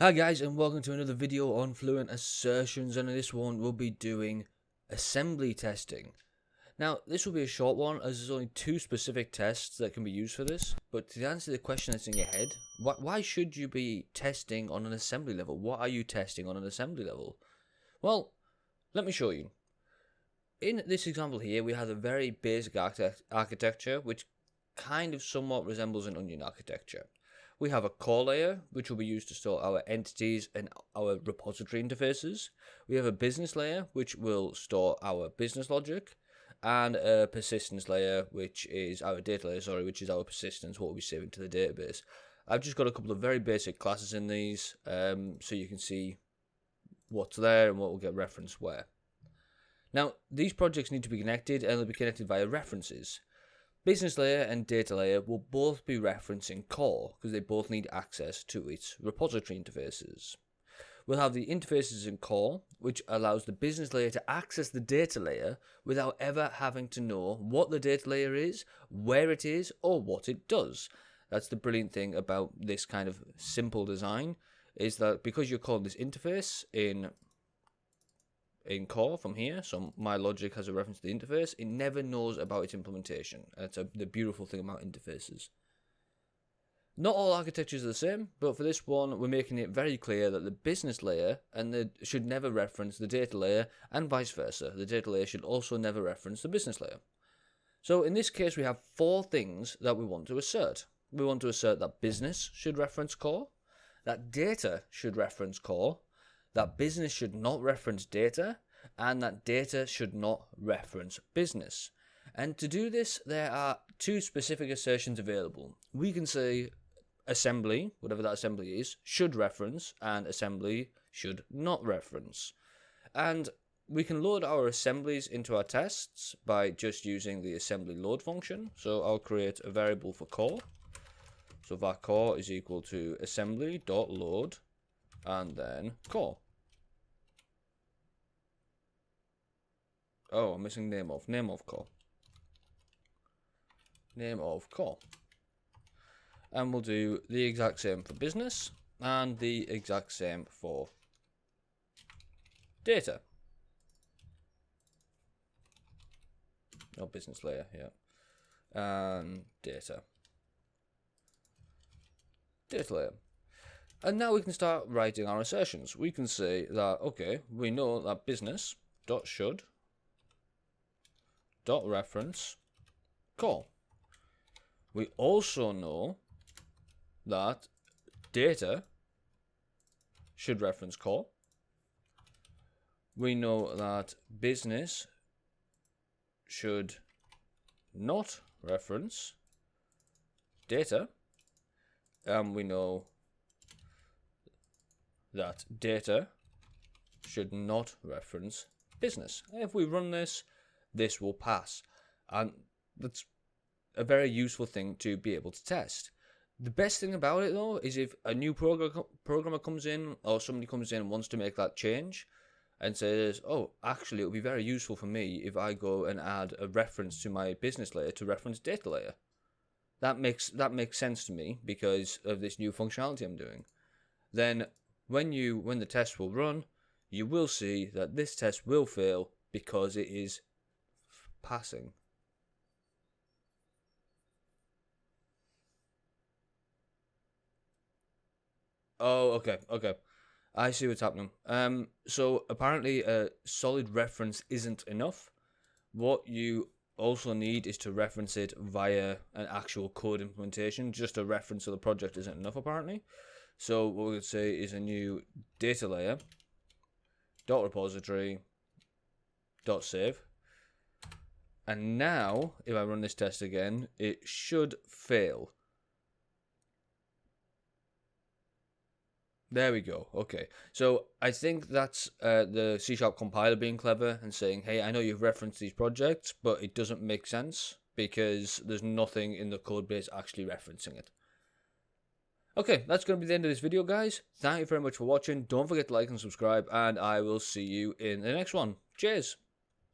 Hi guys, and welcome to another video on Fluent Assertions, and in this one we'll be doing assembly testing. Now this will be a short one as there's only two specific tests that can be used for this, but to answer the question that's in your head, why should you be testing on an assembly level? What are you testing on an assembly level? Well, let me show you. In this example here we have a very basic architecture which kind of somewhat resembles an onion architecture. We have a core layer, which will be used to store our entities and our repository interfaces. We have a business layer, which will store our business logic, and a persistence layer, which is our data layer, which is our persistence, what we save into the database. I've just got a couple of very basic classes in these, so you can see what's there and what will get referenced where. Now, these projects need to be connected, and they'll be connected via references. Business layer and data layer will both be referencing core because they both need access to its repository interfaces. We'll have the interfaces in core, which allows the business layer to access the data layer without ever having to know what the data layer is, where it is, or what it does. That's the brilliant thing about this kind of simple design, is that because you're calling this interface in core from here, so my logic has a reference to the interface, it never knows about its implementation. That's the beautiful thing about interfaces. Not all architectures are the same, but for this one we're making it very clear that the business layer should never reference the data layer, and vice versa. The data layer should also never reference the business layer. So in this case we have four things that we want to assert. We want to assert that business should reference core, that data should reference core, that business should not reference data, and that data should not reference business. And to do this, there are two specific assertions available. We can say assembly, whatever that assembly is, should reference, and assembly should not reference. And we can load our assemblies into our tests by just using the assembly load function. So I'll create a variable for core. So var core is equal to assembly.load and then core. Oh, I'm missing name of core. Name of core. And we'll do the exact same for business and the exact same for data. Oh, business layer, yeah. And data. Data layer. And now we can start writing our assertions. We can say that, okay, we know that business dot should dot reference core. We also know that data should reference core. We know that business should not reference data, and we know that data should not reference business. If we run this, this will pass, and that's a very useful thing to be able to test. The best thing about it though is if a new programmer comes in, or somebody comes in and wants to make that change and says, oh, actually it would be very useful for me if I go and add a reference to my business layer to reference data layer. That makes sense to me because of this new functionality I'm doing. Then when the test will run, you will see that this test will fail because it is passing. Oh, okay. I see what's happening. So apparently a solid reference isn't enough. What you also need is to reference it via an actual code implementation. Just a reference to the project isn't enough apparently. So what we would say is a new data layer dot repository dot save. And now, if I run this test again, it should fail. There we go. Okay. So I think that's the C# compiler being clever and saying, hey, I know you've referenced these projects, but it doesn't make sense because there's nothing in the code base actually referencing it. Okay, that's going to be the end of this video, guys. Thank you very much for watching. Don't forget to like and subscribe, and I will see you in the next one. Cheers.